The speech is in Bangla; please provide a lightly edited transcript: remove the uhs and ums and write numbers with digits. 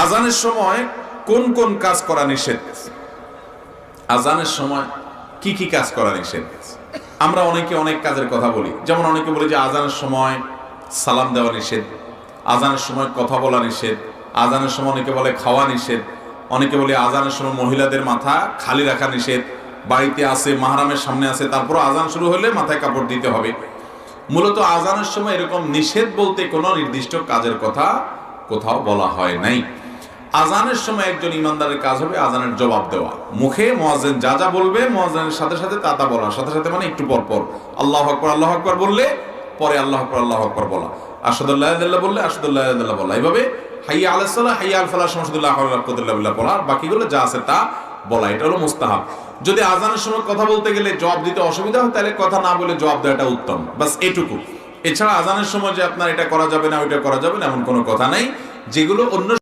আজানের সময় কোন কোন কাজ করা নিষেধ? আজানের সময় কি কি কাজ করা নিষেধ? আমরা অনেকে অনেক কাজের কথা বলি, যেমন অনেকে বলে যে আজানের সময় সালাম দেওয়া নিষেধ, আজানের সময় কথা বলা নিষেধ, আজানের সময় অনেকে বলে খাওয়া নিষেধ, অনেকে বলে আজানের সময় মহিলাদের মাথা খালি রাখা নিষেধ, বাড়িতে আছে মাহরামের সামনে আছে তারপর আজান শুরু হলে মাথায় কাপড় দিতে হবে। মূলত আজানের সময় এরকম নিষেধ বলতে কোনো নির্দিষ্ট কাজের কথা কোথাও বলা হয় নাই। আজানের সময় একজন ইমানদারের কাজ হবে আজানের জবাব দেওয়া, মুখে মুয়াজ্জিন যা যা বলবে মুয়াজ্জিনের সাথে সাথে তা তা বলা, সাথে সাথে মানে একটু পর পর আল্লাহু আকবার বললে পরে আল্লাহু আকবার বলা, আশহাদু আল্লা ইলাহা ইল্লাল্লাহ বললে আশহাদু আল্লা ইলাহা ইল্লাল্লাহ বলা, এইভাবে হাইয়া আলাস সালাহ হাইয়া আল ফালাহ সমস্ত লা হাওলা ওয়ালা কুওয়াতা ইল্লা বিল্লাহ বলা, আর বাকিগুলো যা আছে তা বলা। এটা হলো মুস্তাহাব। যদি আজানের সময় কথা বলতে গেলে জবাব দিতে অসুবিধা হয় তাহলে কথা না বলে জবাব দেওয়াটা উত্তম, বাস এটুকু। এছাড়া আজানের সময় যে আপনার এটা করা যাবে না ওইটা করা যাবে না এমন কোনো কথা নাই। যেগুলো অন্য